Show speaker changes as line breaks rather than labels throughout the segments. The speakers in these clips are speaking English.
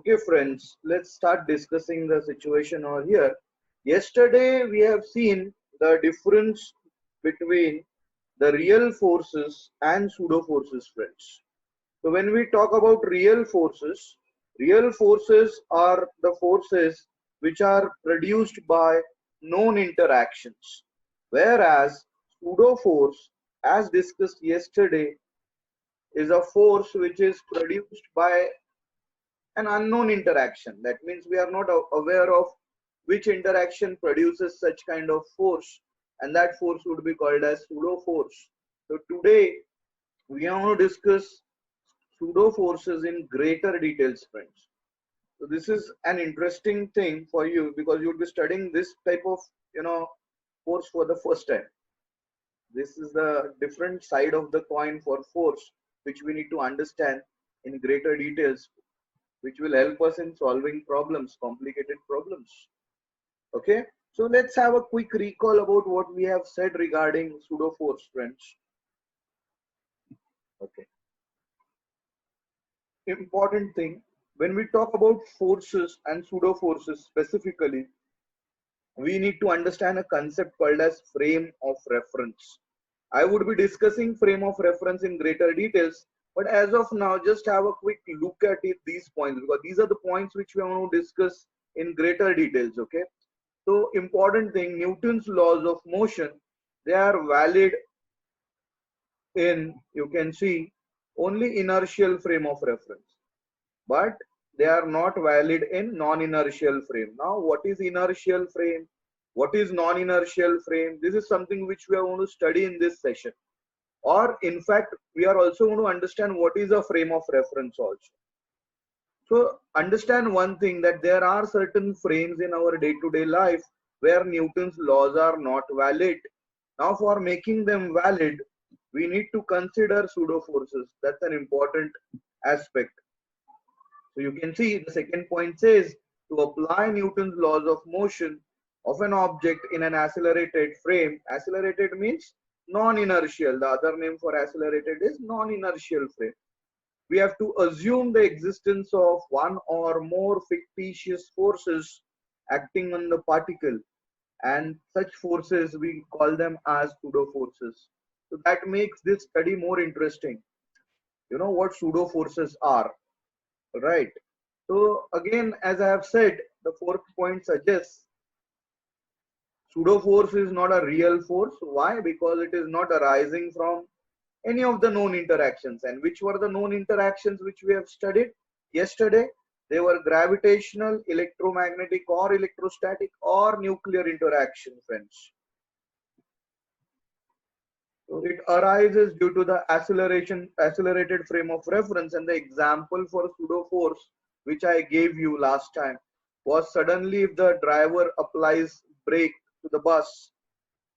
Okay, friends, let's start discussing the situation over here. Yesterday, we have seen the difference between the real forces and pseudo forces, friends. So, when we talk about real forces are the forces which are produced by known interactions, whereas pseudo force, as discussed yesterday, is a force which is produced by an unknown interaction. That means we are not aware of which interaction produces such kind of force, and that force would be called as pseudo force. So today we are going to discuss pseudo forces in greater details, friends. So this is an interesting thing for you because you'll be studying this type of force for the first time. This is the different side of the coin for force, which we need to understand in greater details, which will help us in solving problems, complicated problems. Okay, so let's have a quick recall about what we have said regarding pseudo force, friends. Okay, important thing, when we talk about forces and pseudo forces specifically, we need to understand a concept called as frame of reference. I would be discussing frame of reference in greater details, but as of now, just have a quick look at it, these points, because these are the points which we want to discuss in greater details. Okay, so important thing, Newton's laws of motion, they are valid in, you can see, only inertial frame of reference, but they are not valid in non-inertial frame. Now, what is inertial frame? What is non-inertial frame? This is something which we are going to study in this session. Or in fact, we are also going to understand what is a frame of reference also. So understand one thing, that there are certain frames in our day-to-day life where Newton's laws are not valid. Now for making them valid, we need to consider pseudo forces. That's an important aspect. So you can see the second point says, to apply Newton's laws of motion of an object in an accelerated frame. Accelerated means non-inertial. The other name for accelerated is non-inertial frame. We have to assume the existence of one or more fictitious forces acting on the particle, and such forces we call them as pseudo forces. So that makes this study more interesting. You know what pseudo forces are, right? So again, as I have said, the fourth point suggests pseudo force is not a real force. Why? Because it is not arising from any of the known interactions. And which were the known interactions which we have studied yesterday? They were gravitational, electromagnetic, or electrostatic, or nuclear interaction, friends. So it arises due to the accelerated frame of reference. And the example for pseudo force which I gave you last time was, suddenly if the driver applies brake to the bus,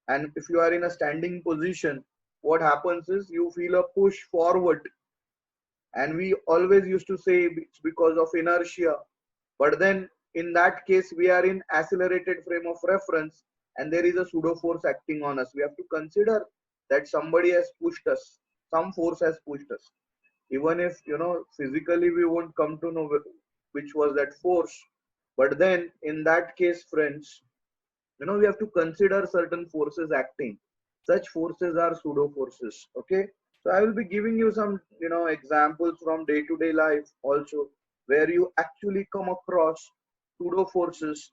and if you are in a standing position, what happens is you feel a push forward, and we always used to say it's because of inertia, but then in that case we are in accelerated frame of reference and there is a pseudo force acting on us. We have to consider that somebody has pushed us, some force has pushed us, even if physically we won't come to know which was that force. But then in that case, friends, we have to consider certain forces acting. Such forces are pseudo forces. Okay, so I will be giving you some examples from day-to-day life also, where you actually come across pseudo forces,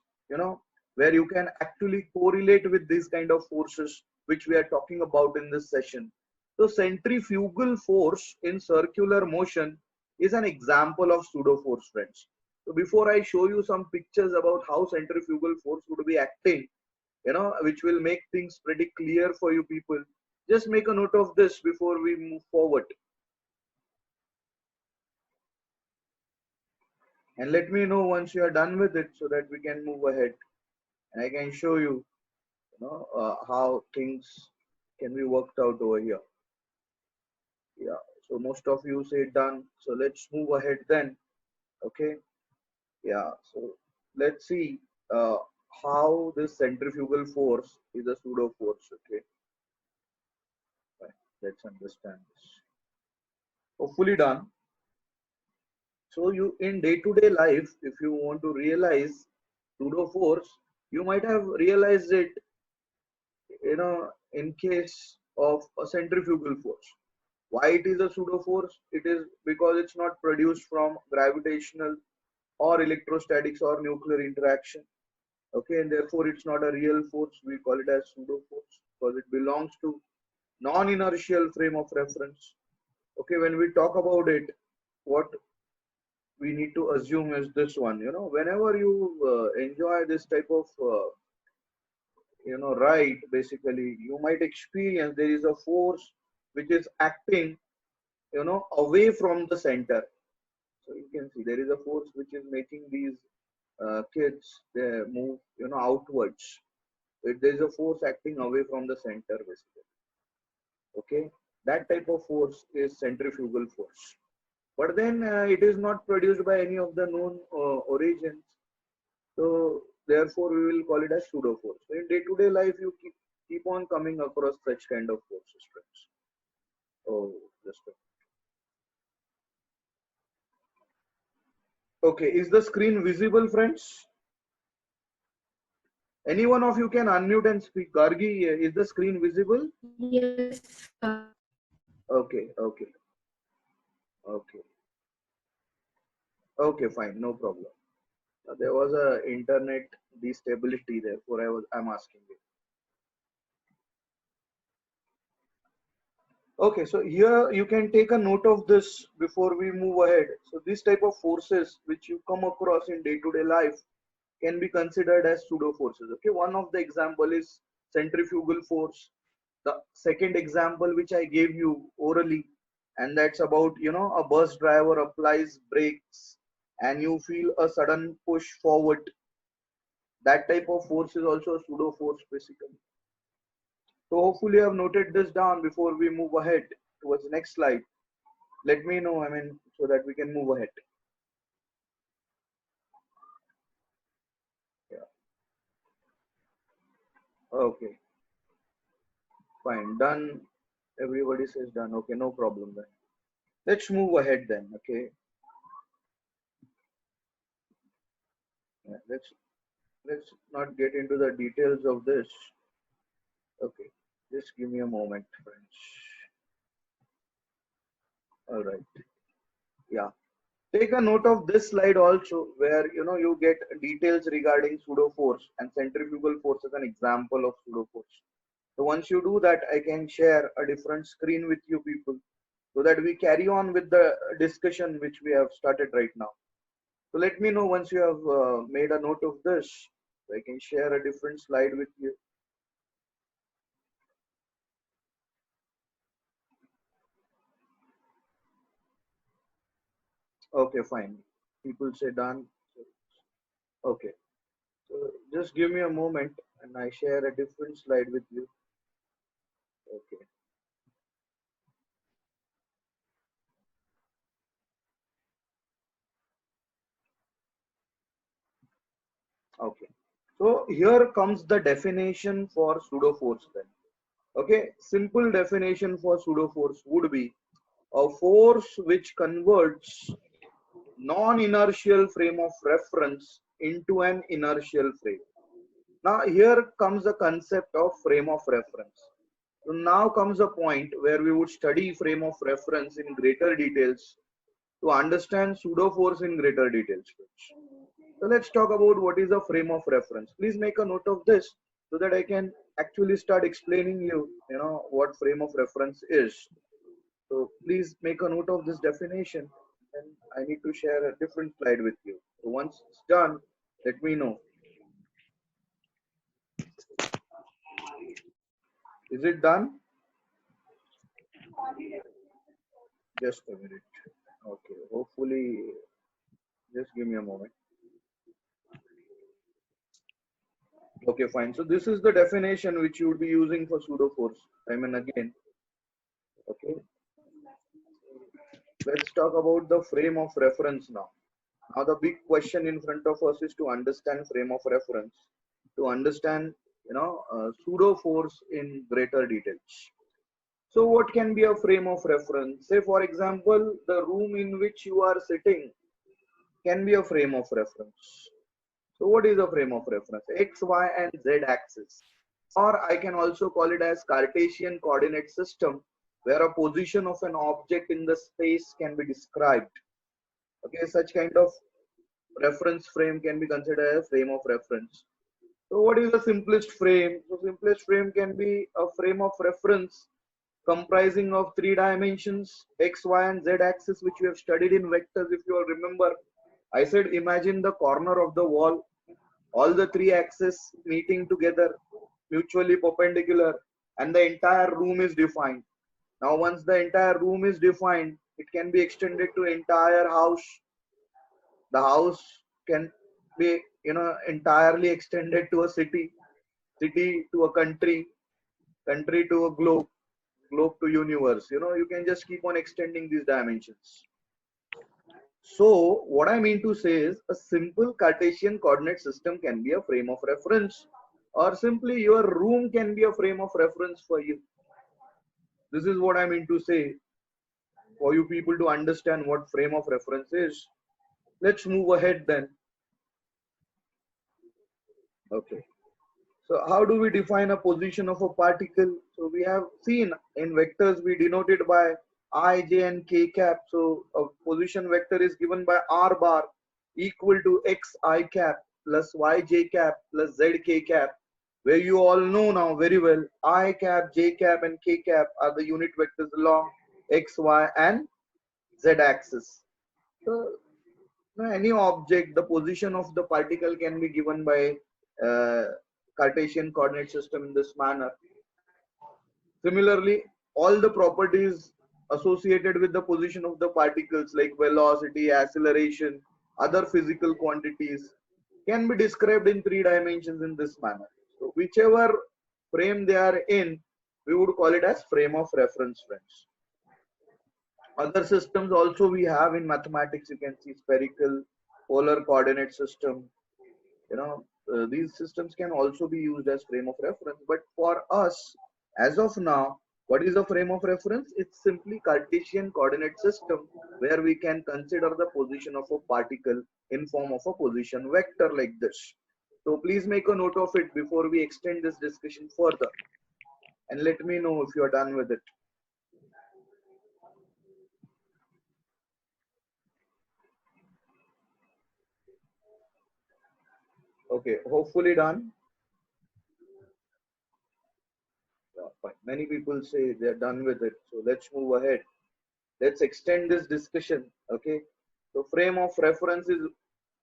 where you can actually correlate with these kind of forces which we are talking about in this session. So centrifugal force in circular motion is an example of pseudo force, friends. So before I show you some pictures about how centrifugal force would be acting, which will make things pretty clear for you people, just make a note of this before we move forward. And let me know once you are done with it so that we can move ahead. And I can show you, how things can be worked out over here. Yeah, so most of you say done. So let's move ahead then. Okay. Yeah, so let's see how this centrifugal force is a pseudo force. Okay. Right. Let's understand this. Hopefully done. So you in day-to-day life, if you want to realize pseudo force, you might have realized it, in case of a centrifugal force. Why it is a pseudo force? It is because it's not produced from gravitational or electrostatics or nuclear interaction. Okay, and therefore it's not a real force. We call it as pseudo force because it belongs to non-inertial frame of reference. Okay, when we talk about it, what we need to assume is this one. Whenever you enjoy this type of ride, basically you might experience there is a force which is acting away from the center. So you can see there is a force which is making these kids they move outwards. There is a force acting away from the center, basically. Okay, that type of force is centrifugal force. But then it is not produced by any of the known origins. So therefore, we will call it as pseudo force. So in day-to-day life, you keep on coming across such kind of forces, friends. Oh, just okay. Is the screen visible, friends? Any one of you can unmute and speak. Gargi, is the screen visible?
Yes.
Okay, okay, okay, okay. Fine, no problem. There was a internet destability, therefore I'm asking you. Okay, so here you can take a note of this before we move ahead. So this type of forces which you come across in day-to-day life can be considered as pseudo forces. Okay, one of the example is centrifugal force. The second example which I gave you orally, and that's about a bus driver applies brakes and you feel a sudden push forward. That type of force is also a pseudo force, basically. So hopefully you have noted this down before we move ahead towards the next slide. Let me know, so that we can move ahead. Yeah. Okay. Fine. Done. Everybody says done. Okay. No problem then. Let's move ahead then. Okay. Yeah, let's not get into the details of this. Okay. Just give me a moment, friends. All right. Yeah. Take a note of this slide also, where you get details regarding pseudo force and centrifugal force as an example of pseudo force. So once you do that, I can share a different screen with you people so that we carry on with the discussion which we have started right now. So let me know once you have made a note of this. So I can share a different slide with you. Okay, fine. People say done. Okay. So just give me a moment and I share a different slide with you. Okay. Okay. So here comes the definition for pseudo force then. Okay. Simple definition for pseudo force would be a force which converts non-inertial frame of reference into an inertial frame. Now here comes the concept of frame of reference. So now comes a point where we would study frame of reference in greater details to understand pseudo force in greater details. So let's talk about what is a frame of reference. Please make a note of this so that I can actually start explaining what frame of reference is. So please make a note of this definition and I need to share a different slide with you. So once it's done, let me know. Is it done? Just a minute. Okay, hopefully, just give me a moment. Okay, fine. So this is the definition which you would be using for pseudo force. Again. Okay, let's talk about the frame of reference now. Now the big question in front of us is to understand frame of reference, to understand pseudo force in greater details. So what can be a frame of reference? Say for example, the room in which you are sitting can be a frame of reference. So what is a frame of reference? X, Y, and Z axis. Or I can also call it as Cartesian coordinate system, where a position of an object in the space can be described. Okay, such kind of reference frame can be considered a frame of reference. So what is the simplest frame? So simplest frame can be a frame of reference comprising of three dimensions, X, Y, and Z axis, which we have studied in vectors. If you all remember, I said imagine the corner of the wall, all the three axes meeting together, mutually perpendicular, and the entire room is defined. Now once the entire room is defined, it can be extended to entire house. The house can be entirely extended to a city, city to a country, country to a globe, globe to universe. You can just keep on extending these dimensions. So what I mean to say is a simple Cartesian coordinate system can be a frame of reference, or simply your room can be a frame of reference for you. This is what I mean to say for you people to understand what frame of reference is. Let's move ahead then. Okay. So how do we define a position of a particle? So we have seen in vectors we denote it by I, j, and k cap. So a position vector is given by r bar equal to x I cap plus y j cap plus z k cap, where you all know now very well I cap, j cap, and k cap are the unit vectors along x, y, and z axis. So any object, the position of the particle can be given by Cartesian coordinate system in this manner. Similarly, all the properties associated with the position of the particles like velocity, acceleration, other physical quantities can be described in three dimensions in this manner. So whichever frame they are in, we would call it as frame of reference, friends. Other systems also we have in mathematics. You can see spherical, polar coordinate system. These systems can also be used as frame of reference. But for us, as of now, what is a frame of reference? It's simply Cartesian coordinate system where we can consider the position of a particle in form of a position vector like this. So please make a note of it before we extend this discussion further. And let me know if you are done with it. Okay, hopefully done. Yeah, fine. Many people say they're done with it. So let's move ahead. Let's extend this discussion. Okay. So frame of reference is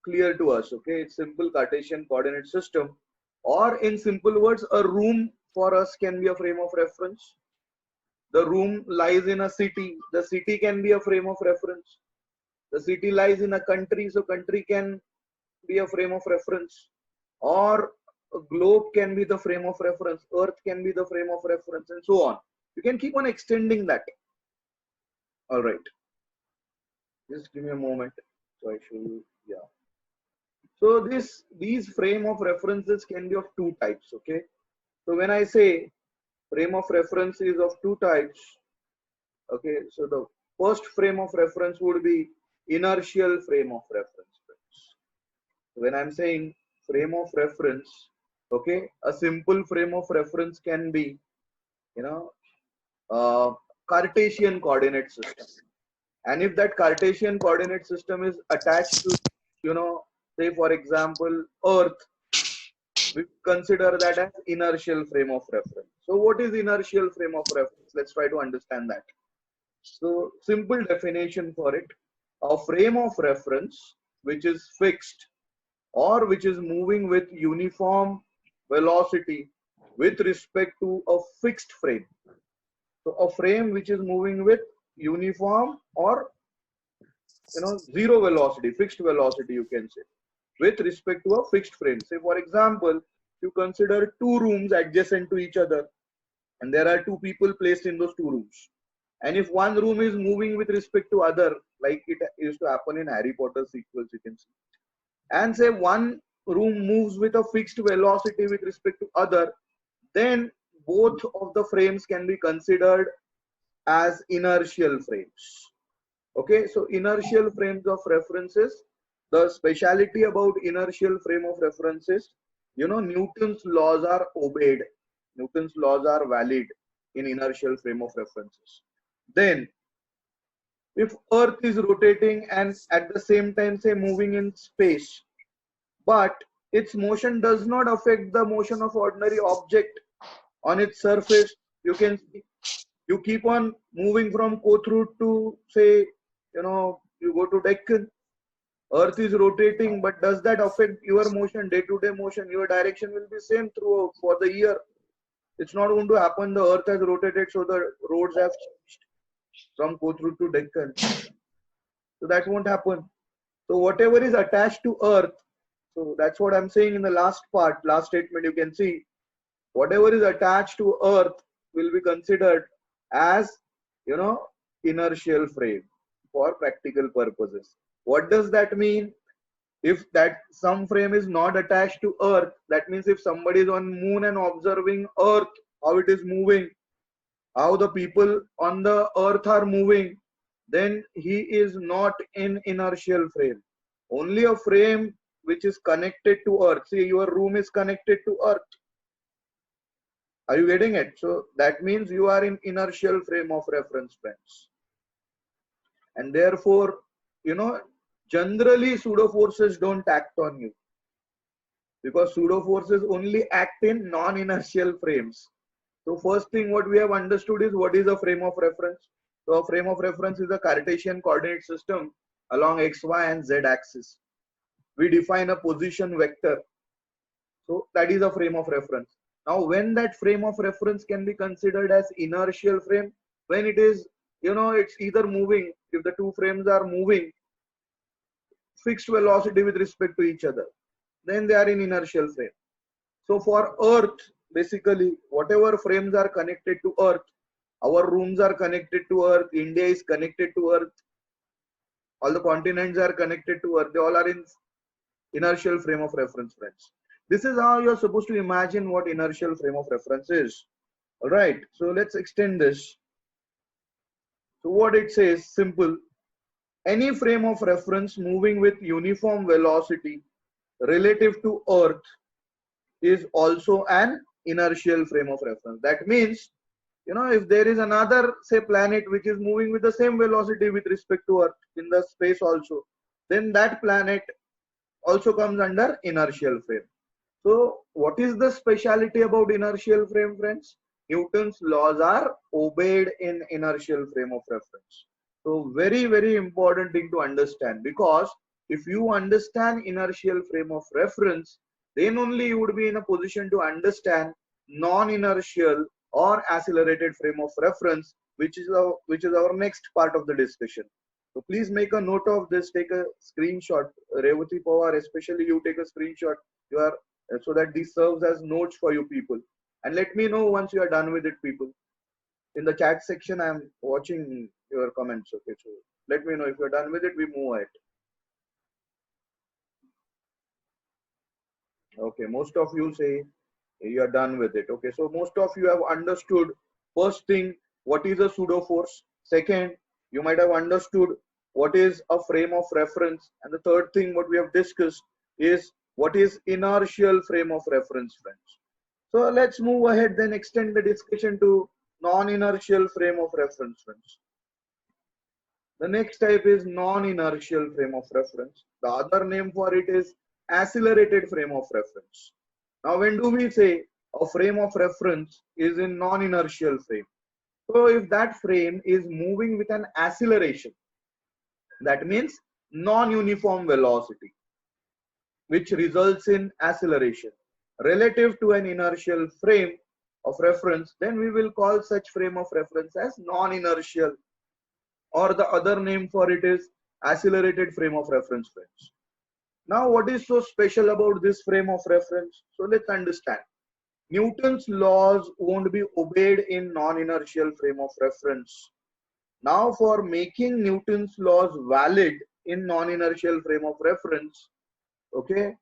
clear to us. Okay. It's simple Cartesian coordinate system, or in simple words, a room for us can be a frame of reference. The room lies in a city. The city can be a frame of reference. The city lies in a country. So country can be a frame of reference, or a globe can be the frame of reference. Earth can be the frame of reference, and so on. You can keep on extending that. All right. Just give me a moment. So I show you. Yeah. So these frame of references can be of two types. Okay. So when I say frame of reference is of two types, okay. So the first frame of reference would be inertial frame of reference. When I'm saying frame of reference, okay, a simple frame of reference can be, Cartesian coordinate system. And if that Cartesian coordinate system is attached to, say for example, Earth, we consider that as inertial frame of reference. So what is inertial frame of reference? Let's try to understand that. So simple definition for it, a frame of reference which is fixed or which is moving with uniform velocity with respect to a fixed frame. So a frame which is moving with uniform or zero velocity, fixed velocity, you can say, with respect to a fixed frame. Say for example, you consider two rooms adjacent to each other, and there are two people placed in those two rooms. And if one room is moving with respect to other, like it used to happen in Harry Potter sequels, you can see, and say one room moves with a fixed velocity with respect to other, then both of the frames can be considered as inertial frames. Okay, so inertial frames of references The speciality about inertial frame of reference is, Newton's laws are obeyed. Newton's laws are valid in inertial frame of references. Then, if Earth is rotating and at the same time, say, moving in space, but its motion does not affect the motion of ordinary object on its surface, you can see, you keep on moving from Kothurut to, say, you go to Deccan. Earth is rotating, but does that affect your motion, day-to-day motion? Your direction will be same throughout for the year. It's not going to happen. The Earth has rotated, so the roads have changed from Kothurut to Deccan. So that won't happen. So whatever is attached to Earth, so that's what I'm saying in the last part, last statement. You can see whatever is attached to Earth will be considered as, inertial frame for practical purposes. What does that mean? If that some frame is not attached to Earth, that means if somebody is on moon and observing Earth, how it is moving, how the people on the Earth are moving, then he is not in inertial frame. Only a frame which is connected to Earth. See, your room is connected to Earth. Are you getting it? So that means you are in inertial frame of reference, friends. And therefore, generally pseudo forces don't act on you, because pseudo forces only act in non-inertial frames. So first thing what we have understood is what is a frame of reference. So a frame of reference is a Cartesian coordinate system along x, y and z axis. We define a position vector. So that is a frame of reference. Now when that frame of reference can be considered as inertial frame, when it is, it's either moving, if the two frames are moving fixed velocity with respect to each other, then they are in inertial frame. So for Earth, basically whatever frames are connected to Earth, our rooms are connected to Earth, India is connected to Earth, all the continents are connected to Earth, they all are in inertial frame of reference, friends. This is how you're supposed to imagine what inertial frame of reference is. All right, so let's extend this. So what it says, simple. Any frame of reference moving with uniform velocity relative to Earth is also an inertial frame of reference. That means, if there is another, say, planet which is moving with the same velocity with respect to Earth in the space also, then that planet also comes under inertial frame. So what is the speciality about inertial frame, friends? Newton's laws are obeyed in inertial frame of reference. So very, very important thing to understand, because if you understand inertial frame of reference, then only you would be in a position to understand non-inertial or accelerated frame of reference, which is our next part of the discussion. So please make a note of this, take a screenshot. Revati Pawar, especially you take a screenshot, so that this serves as notes for you people. And let me know once you are done with it, people. In the chat section, I am watching your comments. Okay, so let me know if you're done with it, we move ahead. Okay, most of you say you are done with it. Okay, so most of you have understood, first thing, what is a pseudo force. Second, you might have understood what is a frame of reference. And the third thing what we have discussed is what is inertial frame of reference, friends. So let's move ahead, then extend the discussion to non-inertial frame of reference, friends. The next type is non-inertial frame of reference. The other name for it is accelerated frame of reference. Now when do we say a frame of reference is in non-inertial frame? So if that frame is moving with an acceleration, that means non-uniform velocity, which results in acceleration relative to an inertial frame of reference, then we will call such frame of reference as non-inertial, or the other name for it is accelerated frame of reference, friends. Now what is so special about this frame of reference? So let's understand. Newton's laws won't be obeyed in non-inertial frame of reference. Now for making Newton's laws valid in non-inertial frame of reference, okay,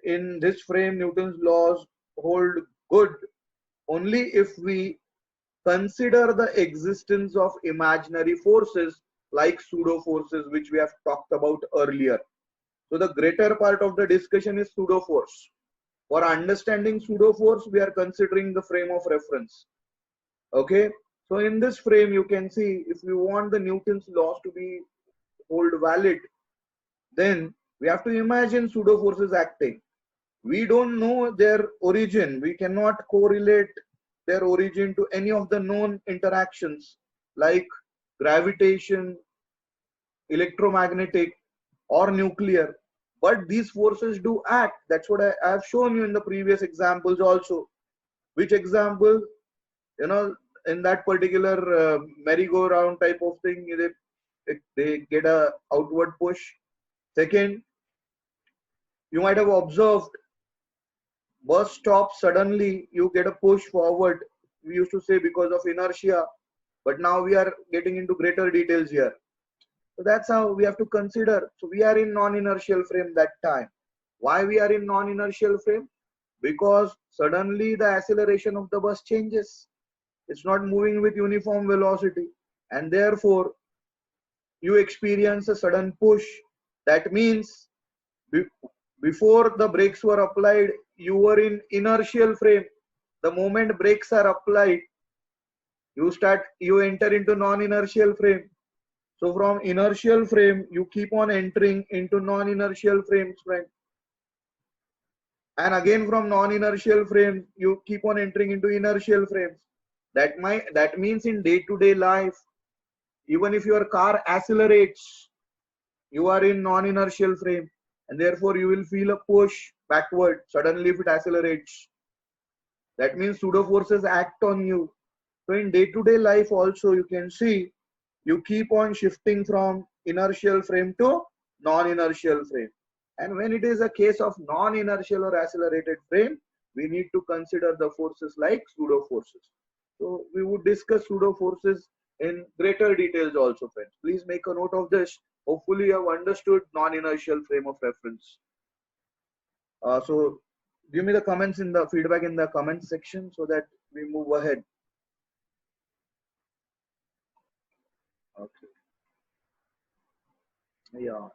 in this frame Newton's laws hold good only if we consider the existence of imaginary forces like pseudo forces, which we have talked about earlier. So the greater part of the discussion is pseudo force. For understanding pseudo force, we are considering the frame of reference. Okay. So in this frame, you can see if we want the Newton's laws to be hold valid, then we have to imagine pseudo forces acting. We don't know their origin. We cannot correlate their origin to any of the known interactions like gravitation, electromagnetic, or nuclear. But these forces do act. That's what I have shown you in the previous examples also. Which example? You know, in that particular merry-go-round type of thing, they get a outward push. Second, you might have observed bus stops suddenly, you get a push forward. We used to say because of inertia, but now we are getting into greater details here. So that's how we have to consider. So we are in non-inertial frame that time. Why we are in non-inertial frame? Because suddenly the acceleration of the bus changes. It's not moving with uniform velocity, and therefore you experience a sudden push. That means before the brakes were applied, you were in inertial frame. The moment brakes are applied, you enter into non-inertial frame. So from inertial frame, you keep on entering into non-inertial frames, friend. And again from non-inertial frame, you keep on entering into inertial frames. That means in day-to-day life, even if your car accelerates, you are in non-inertial frame, and therefore you will feel a push backward suddenly if it accelerates. That means pseudo forces act on you. So in day-to-day life also, you can see you keep on shifting from inertial frame to non-inertial frame. And when it is a case of non-inertial or accelerated frame, we need to consider the forces like pseudo forces. So we would discuss pseudo forces in greater details also, friends. Please make a note of this. Hopefully you have understood non-inertial frame of reference. So give me the comments in the feedback in the comment section so that we move ahead. Okay. Yeah,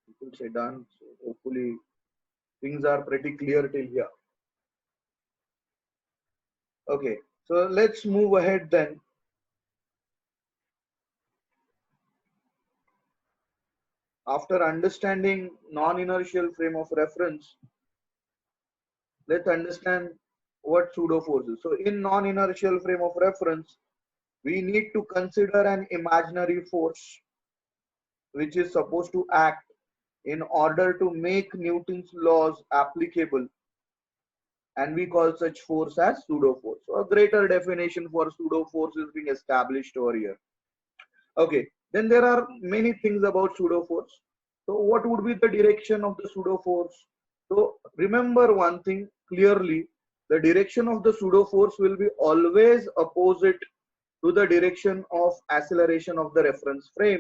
people say done. So hopefully things are pretty clear till here. Okay, so let's move ahead then. After understanding non-inertial frame of reference, let's understand what pseudo force is. So in non-inertial frame of reference, we need to consider an imaginary force which is supposed to act in order to make Newton's laws applicable, and we call such force as pseudo force. So a greater definition for pseudo force is being established over here. Okay, then there are many things about pseudo force. So what would be the direction of the pseudo force? So remember one thing clearly, the direction of the pseudo force will be always opposite to the direction of acceleration of the reference frame.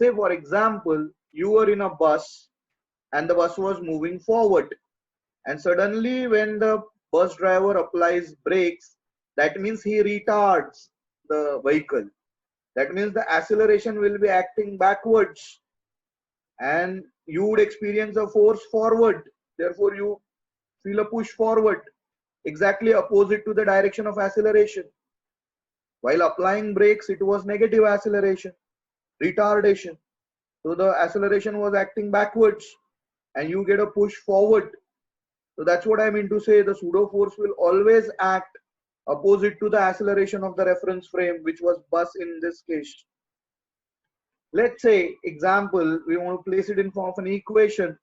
Say for example, you were in a bus and the bus was moving forward, and suddenly when the bus driver applies brakes, that means he retards the vehicle. That means the acceleration will be acting backwards and you would experience a force forward. Therefore, you feel a push forward, exactly opposite to the direction of acceleration. While applying brakes, it was negative acceleration, retardation. So the acceleration was acting backwards and you get a push forward. So that's what I mean to say, the pseudo force will always act opposite to the acceleration of the reference frame, which was bus in this case. Let's say, example, we want to place it in form of an equation.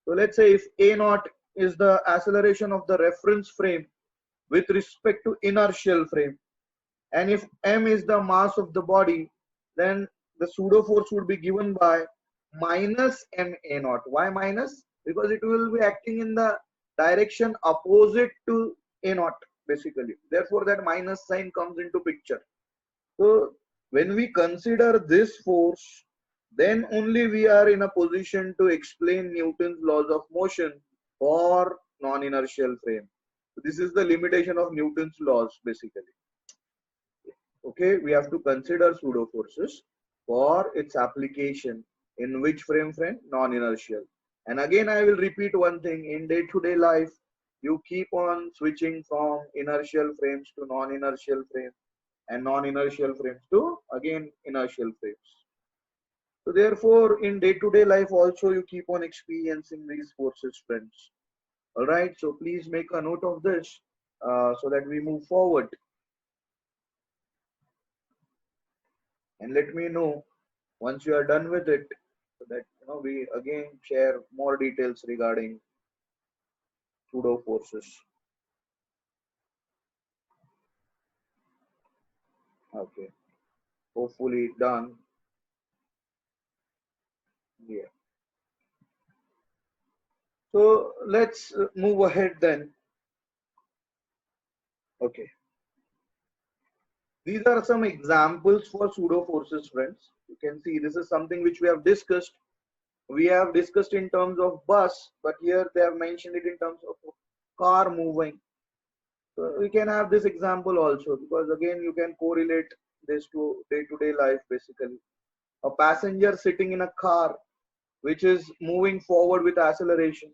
So let's say if A naught is the acceleration of the reference frame with respect to inertial frame, and if M is the mass of the body, then the pseudo force would be given by minus M A naught. Why minus? Because it will be acting in the direction opposite to A naught basically. Therefore that minus sign comes into picture. So when we consider this force, then only we are in a position to explain Newton's laws of motion for non-inertial frame. So this is the limitation of Newton's laws basically. Okay, we have to consider pseudo forces for its application in which frame? Non-inertial. And again, I will repeat one thing. In day-to-day life, you keep on switching from inertial frames to non-inertial frames and non-inertial frames to again inertial frames. So therefore, in day-to-day life also you keep on experiencing these forces, friends. All right. So please make a note of this so that we move forward. And let me know once you are done with it, so that we again share more details regarding pseudo forces. Okay. Hopefully done. Yeah. So let's move ahead then. Okay. These are some examples for pseudo forces, friends. You can see this is something which we have discussed. We have discussed in terms of bus, but here they have mentioned it in terms of car moving. So we can have this example also, because again you can correlate this to day-to-day life basically. A passenger sitting in a car which is moving forward with acceleration,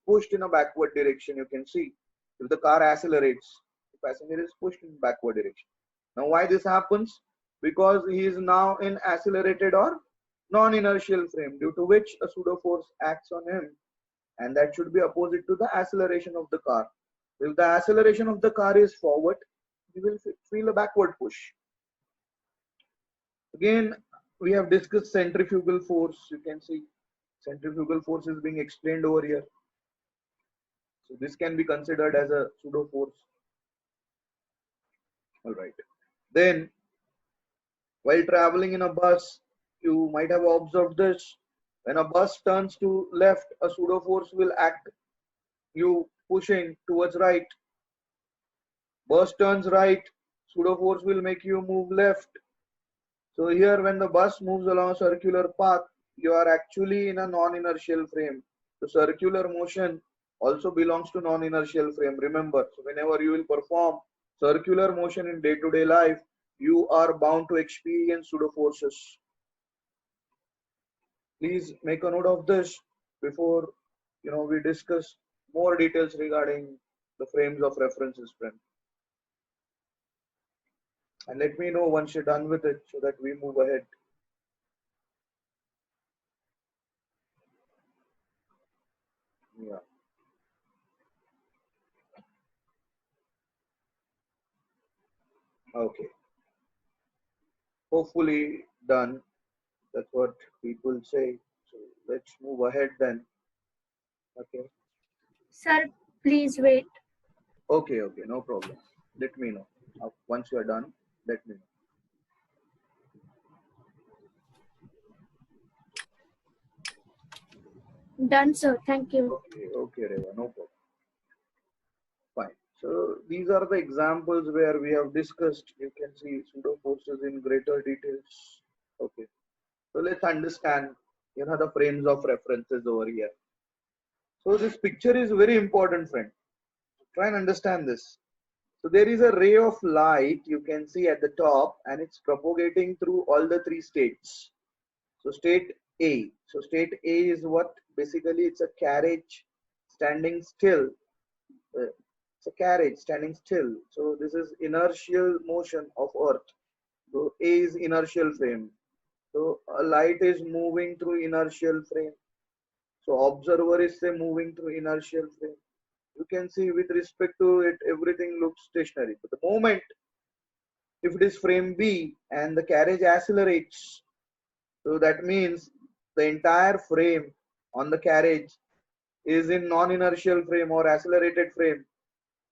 pushed in a backward direction. You can see if the car accelerates, the passenger is pushed in backward direction. Now why this happens? Because he is now in accelerated or non-inertial frame, due to which a pseudo force acts on him, and that should be opposite to the acceleration of the car. If the acceleration of the car is forward, he will feel a backward push. Again, we have discussed centrifugal force. You can see centrifugal force is being explained over here. So this can be considered as a pseudo force. All right. Then, while traveling in a bus, you might have observed this. When a bus turns to left, a pseudo force will act you pushing towards right. Bus turns right, pseudo force will make you move left. So here when the bus moves along a circular path, you are actually in a non-inertial frame. The circular motion also belongs to non-inertial frame. Remember, so whenever you will perform circular motion in day-to-day life, you are bound to experience pseudo forces. Please make a note of this before we discuss more details regarding the frames of references, friend. And let me know once you're done with it so that we move ahead. Yeah. Okay. Hopefully done. That's what people say. So let's move ahead then. Okay.
Sir, please wait.
Okay. Okay. No problem. Let me know. Once you are done, let me know.
Done, sir. Thank you.
Okay. Okay, Reva. No problem. Fine. So these are the examples where we have discussed. You can see pseudo forces in greater details. Okay. So let's understand, the frames of references over here. So this picture is very important, friend. Try and understand this. So there is a ray of light you can see at the top, and it's propagating through all the three states. So state A. So state A is what? Basically, it's a carriage standing still. It's a carriage standing still. So this is inertial motion of Earth. So A is inertial frame. So a light is moving through inertial frame. So observer is say moving through inertial frame. You can see with respect to it, everything looks stationary. But the moment if it is frame B and the carriage accelerates, so that means the entire frame on the carriage is in non-inertial frame or accelerated frame.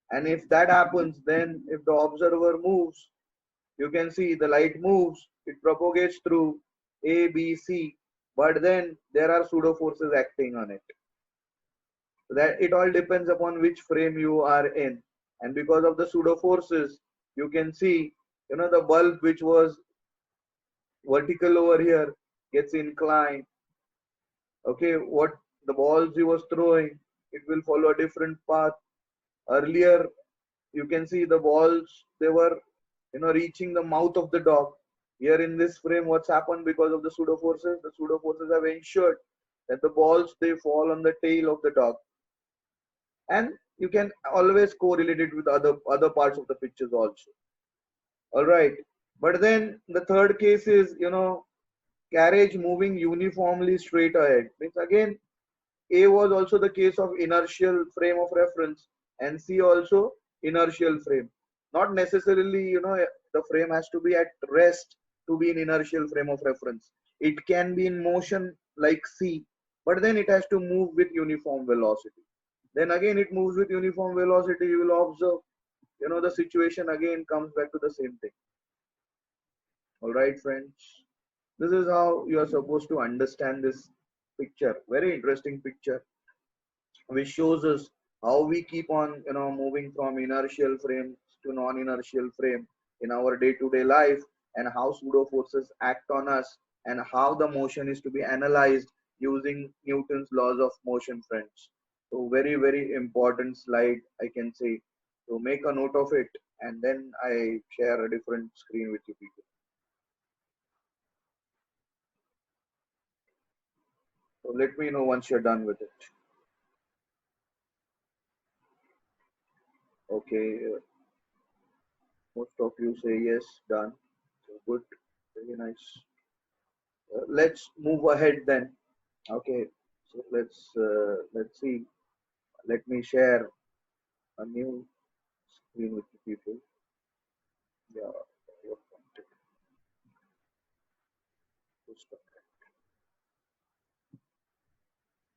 And if that happens, then if the observer moves, you can see the light moves, it propagates through A, B, C, but then there are pseudo forces acting on it. So that it all depends upon which frame you are in. And because of the pseudo forces, you can see, the bulb which was vertical over here gets inclined. Okay, what the balls he was throwing, it will follow a different path. Earlier, you can see the balls, they were, reaching the mouth of the dog. Here in this frame, what's happened because of the pseudo forces? The pseudo forces have ensured that the balls, they fall on the tail of the dog, and you can always correlate it with other parts of the pictures also. All right. But then the third case is, carriage moving uniformly straight ahead. Means again, A was also the case of inertial frame of reference, and C also inertial frame. Not necessarily, the frame has to be at rest to be in inertial frame of reference. It can be in motion like C, but then it has to move with uniform velocity. Then again, it moves with uniform velocity. You will observe, the situation again comes back to the same thing. All right, friends. This is how you are supposed to understand this picture. Very interesting picture, which shows us how we keep on, moving from inertial frames to non-inertial frame in our day-to-day life, and how pseudo forces act on us, and how the motion is to be analyzed using Newton's laws of motion, friends. So very, very important slide, I can say. So make a note of it, and then I share a different screen with you people. So let me know once you're done with it. Okay, most of you say yes, done. So good, very nice. Let's move ahead then. Okay, so let's see. Let me share a new screen with the people. Yeah, what wanted.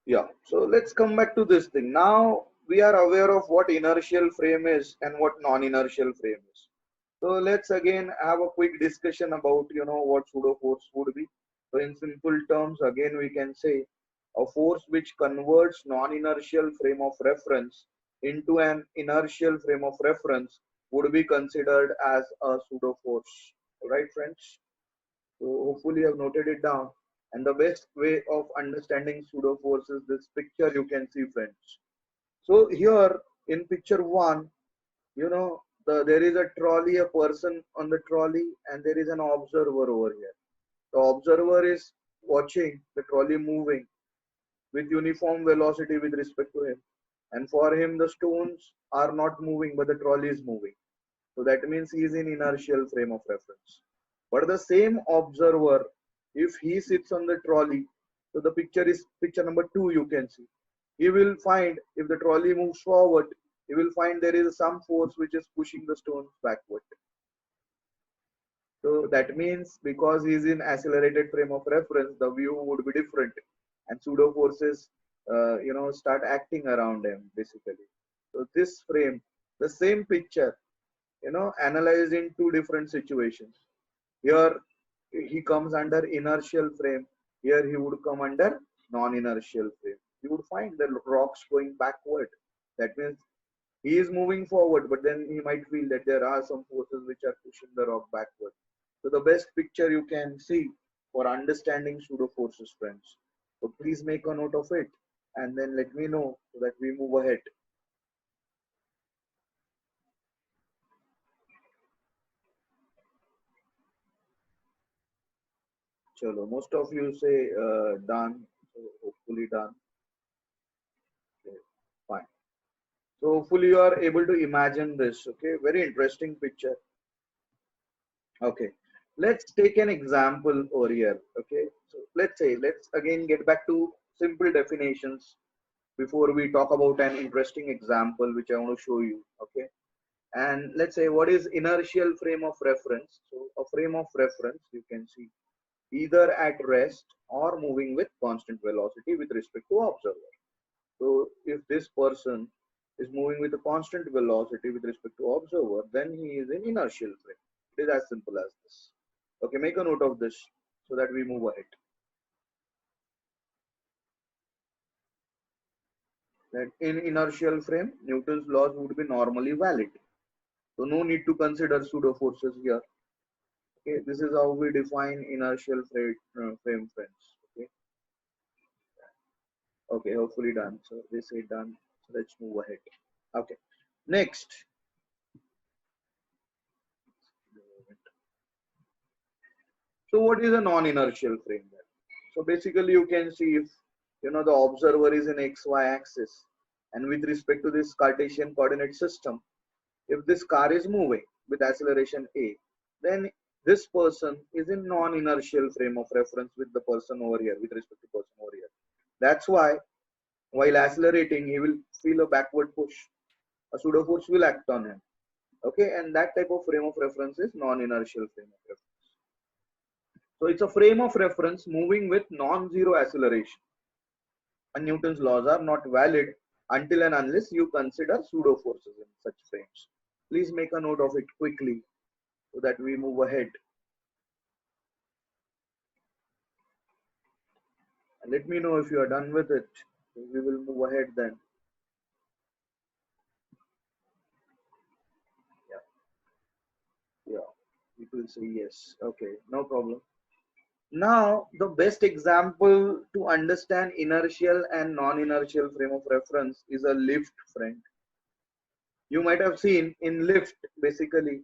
Yeah, so let's come back to this thing. Now we are aware of what inertial frame is and what non-inertial frame is. So let's again have a quick discussion about, what pseudo force would be. So in simple terms, again we can say a force which converts non-inertial frame of reference into an inertial frame of reference would be considered as a pseudo force. All right, friends. So hopefully you have noted it down. And the best way of understanding pseudo force is this picture you can see, friends. So here in picture one, there is a trolley, a person on the trolley, and there is an observer over here. The observer is watching the trolley moving with uniform velocity with respect to him. And for him, the stones are not moving, but the trolley is moving. So that means he is in inertial frame of reference. But the same observer, if he sits on the trolley, so the picture is picture number 2, you can see. He will find if the trolley moves forward, he will find there is some force which is pushing the stones backward. So that means because he is in accelerated frame of reference, the view would be different, and pseudo forces, start acting around him basically. So this frame, the same picture, analyzed in two different situations. Here he comes under inertial frame. Here he would come under non-inertial frame. You would find the rocks going backward. That means he is moving forward, but then he might feel that there are some forces which are pushing the rock backward. So the best picture you can see for understanding pseudo forces, friends. So please make a note of it, and then let me know so that we move ahead. Chalo, most of you say done, so hopefully done. Okay, fine. So hopefully you are able to imagine this. Okay, very interesting picture. Okay, let's take an example over here. Okay, so let's again get back to simple definitions before we talk about an interesting example which I want to show you. Okay, and let's say what is inertial frame of reference. So a frame of reference you can see either at rest or moving with constant velocity with respect to observer. So if this person is moving with a constant velocity with respect to observer, then he is in inertial frame. It is as simple as this. Okay, make a note of this so that we move ahead. That in inertial frame, Newton's laws would be normally valid. So no need to consider pseudo forces here. Okay, this is how we define inertial frame, friends. Okay, okay, hopefully done. So they say done. So let's move ahead. Okay, next. So what is a non-inertial frame then? So basically you can see if the observer is in XY axis, and with respect to this Cartesian coordinate system, if this car is moving with acceleration a, then this person is in non-inertial frame of reference with the person over here, with respect to person over here. That's why while accelerating, he will feel a backward push. A pseudo force will act on him. Okay, and that type of frame of reference is non-inertial frame of reference. So it's a frame of reference moving with non-zero acceleration. And Newton's laws are not valid until and unless you consider pseudo forces in such frames. Please make a note of it quickly so that we move ahead. And let me know if you are done with it. We will move ahead then. Yeah, people say yes. Okay, no problem. Now, the best example to understand inertial and non-inertial frame of reference is a lift, friend. You might have seen in lift, basically,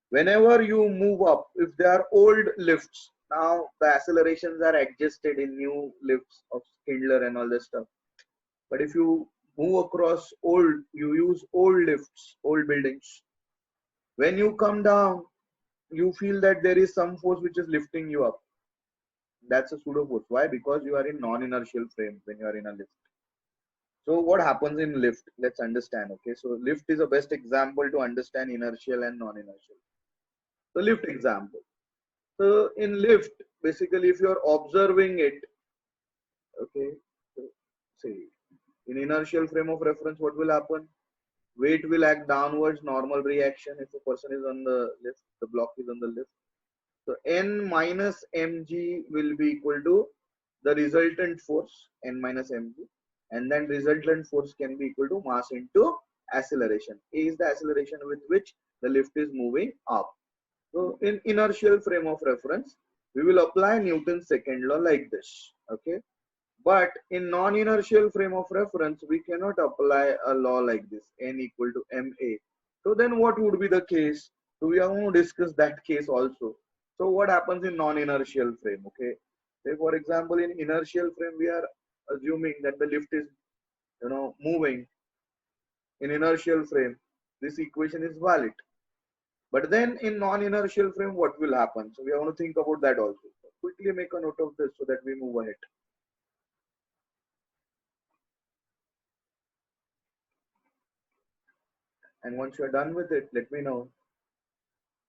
whenever you move up, if there are old lifts, now the accelerations are adjusted in new lifts of Schindler and all this stuff. But if you move across old, you use old lifts, old buildings. When you come down, you feel that there is some force which is lifting you up. That's a pseudo force. Why? Because you are in non-inertial frame when you are in a lift. So what happens in lift? Let's understand. Okay, so lift is the best example to understand inertial and non-inertial. So lift example. So in lift, basically, if you are observing it, okay, so see, in inertial frame of reference, what will happen? Weight will act downwards, normal reaction. If a person is on the lift, the block is on the lift. So N minus mg will be equal to the resultant force, N minus mg, and then resultant force can be equal to mass into acceleration. A is the acceleration with which the lift is moving up. So in inertial frame of reference, we will apply Newton's second law like this. Okay. But in non-inertial frame of reference, we cannot apply a law like this, N equal to ma. So then what would be the case? So we are going to discuss that case also. So what happens in non-inertial frame? Okay. Say for example, in inertial frame, we are assuming that the lift is, moving in inertial frame. This equation is valid. But then in non-inertial frame, what will happen? So we are going to think about that also. So quickly make a note of this so that we move ahead. And once you are done with it, let me know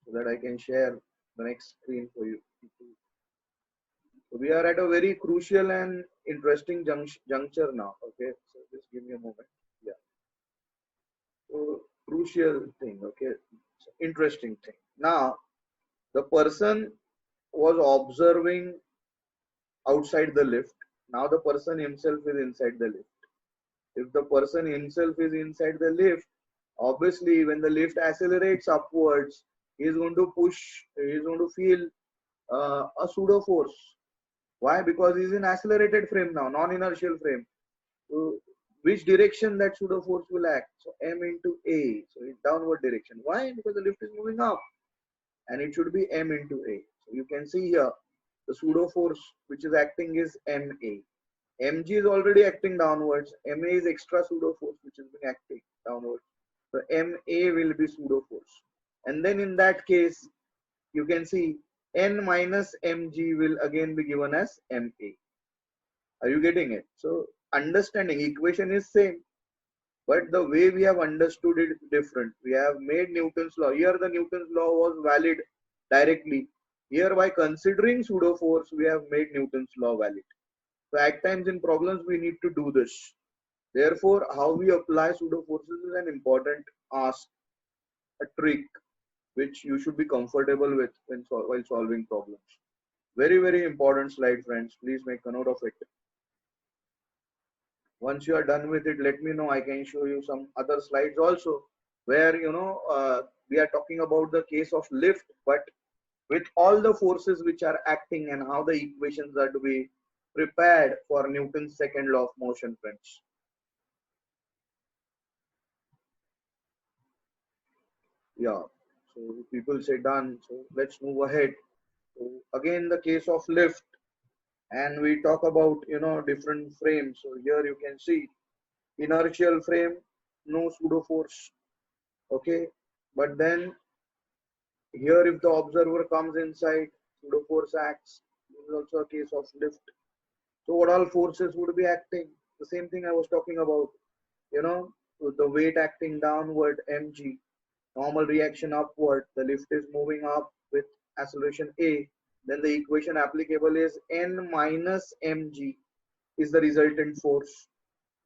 so that I can share the next screen for you. So we are at a very crucial and interesting juncture now. Okay, so just give me a moment. Yeah. So crucial thing. Okay, so interesting thing. Now the person was observing outside the lift. Now the person himself is inside the lift. If the person himself is inside the lift, obviously when the lift accelerates upwards, he is going to push, he is going to feel a pseudo force. Why? Because he is in accelerated frame now, non-inertial frame. So which direction that pseudo force will act? So m into a, so it's downward direction. Why? Because the lift is moving up, and it should be m into a. So you can see here the pseudo force which is acting is ma. Mg is already acting downwards. Ma is extra pseudo force which has been acting downwards. So Ma will be pseudo force. And then in that case, you can see N minus Mg will again be given as Ma. Are you getting it? So understanding equation is same, but the way we have understood it is different. We have made Newton's law. Here the Newton's law was valid directly. Here by considering pseudo force, we have made Newton's law valid. So at times in problems, we need to do this. Therefore, how we apply pseudo forces is an important ask, a trick, which you should be comfortable with while solving problems. Very, very important slide, friends. Please make a note of it. Once you are done with it, let me know. I can show you some other slides also, where we are talking about the case of lift, but with all the forces which are acting and how the equations are to be prepared for Newton's second law of motion, friends. Yeah, so people say done. So let's move ahead. So again, the case of lift, and we talk about different frames. So here you can see inertial frame, no pseudo force. Okay, but then here if the observer comes inside, pseudo force acts. This is also a case of lift. So what all forces would be acting? The same thing I was talking about. So the weight acting downward, mg, normal reaction upward, the lift is moving up with acceleration a, then the equation applicable is n minus mg is the resultant force,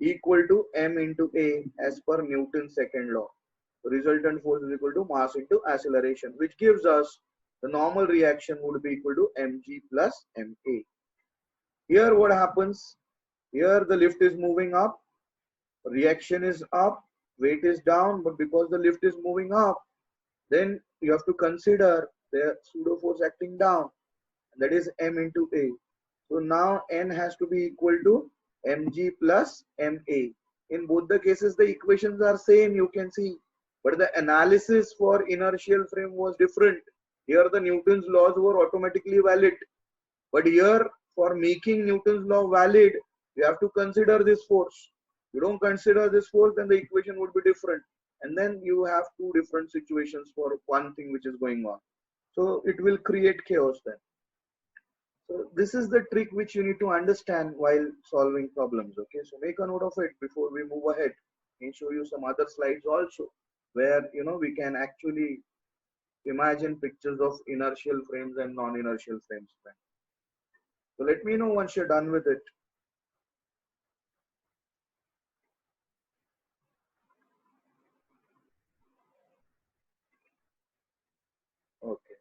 equal to m into a as per Newton's second law. The resultant force is equal to mass into acceleration, which gives us the normal reaction would be equal to mg plus ma. Here what happens? Here the lift is moving up, reaction is up, weight is down, but because the lift is moving up, then you have to consider the pseudo force acting down, that is m into a. So now n has to be equal to mg plus ma. In both the cases the equations are same, you can see, but the analysis for inertial frame was different. Here the Newton's laws were automatically valid, but here for making Newton's law valid you have to consider this force. You don't consider this force, then the equation would be different, and then you have two different situations for one thing which is going on. So it will create chaos then. So this is the trick which you need to understand while solving problems. Okay, so make a note of it before we move ahead. And show you some other slides also where we can actually imagine pictures of inertial frames and non-inertial frames. So let me know once you're done with it. Okay,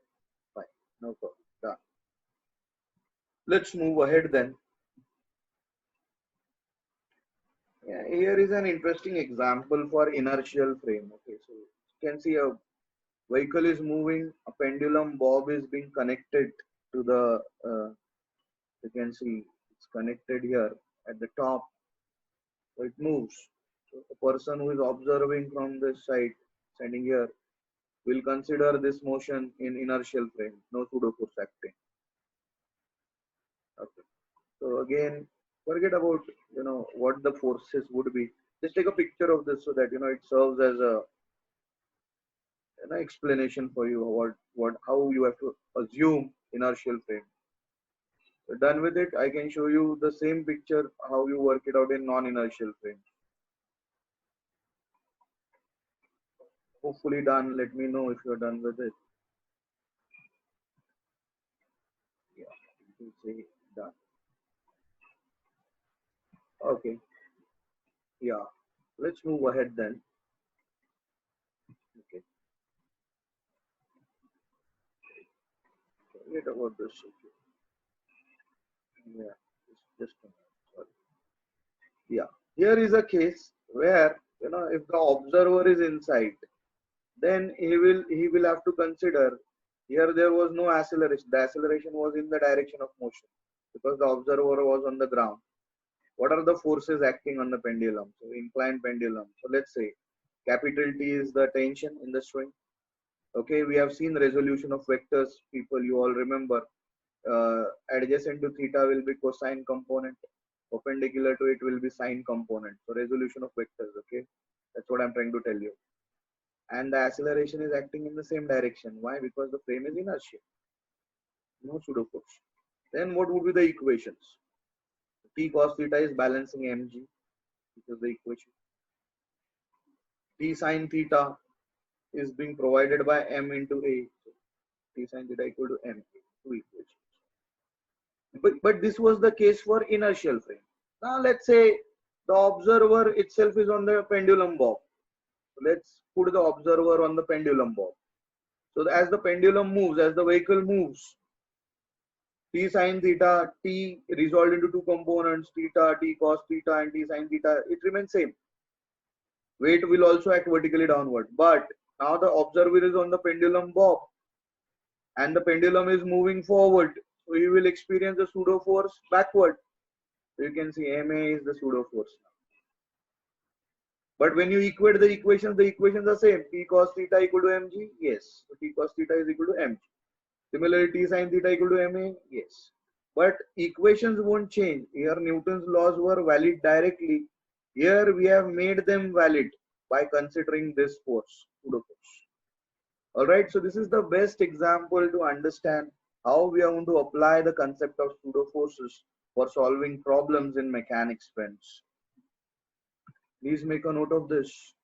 fine, no problem. Done. Let's move ahead then. Yeah, here is an interesting example for inertial frame. Okay, so you can see a vehicle is moving, a pendulum bob is being connected to the, you can see it's connected here at the top, so it moves. So the person who is observing from this side, standing here, will consider this motion in inertial frame, no pseudo force acting. Okay. So again, forget about what the forces would be. Just take a picture of this so that it serves as a explanation for you how you have to assume inertial frame. So done with it, I can show you the same picture how you work it out in non-inertial frame. Hopefully done. Let me know if you're done with it. Yeah, you can say done. Okay. Yeah. Let's move ahead then. Okay. Forget about this. Yeah. Just a minute. Sorry. Yeah. Here is a case where if the observer is inside, then he will have to consider. Here there was no acceleration. The acceleration was in the direction of motion because the observer was on the ground. What are the forces acting on the pendulum? So inclined pendulum. So let's say capital T is the tension in the string. Okay, we have seen resolution of vectors. People, you all remember. Adjacent to theta will be cosine component. Perpendicular to it will be sine component. So resolution of vectors. Okay, that's what I'm trying to tell you. And the acceleration is acting in the same direction. Why? Because the frame is inertial. No pseudo force. Then what would be the equations? T cos theta is balancing mg. This is the equation. T sin theta is being provided by m into a. So T sin theta equal to m. Two equations. But this was the case for inertial frame. Now let's say the observer itself is on the pendulum bob. So let's put the observer on the pendulum bob. So as the pendulum moves, as the vehicle moves, T sin theta, T resolved into two components, theta, T cos theta and T sin theta, it remains same. Weight will also act vertically downward. But now the observer is on the pendulum bob and the pendulum is moving forward. So you will experience the pseudo force backward. So you can see MA is the pseudo force. But when you equate the equations are same. T cos theta equal to mg, yes. So T cos theta is equal to mg. Similarly, T sin theta equal to MA, yes. but equations won't change. Here Newton's laws were valid directly. Here we have made them valid by considering this force, pseudo force. All right, so this is the best example to understand how we are going to apply the concept of pseudo forces for solving problems in mechanics, friends. Please make a note of this.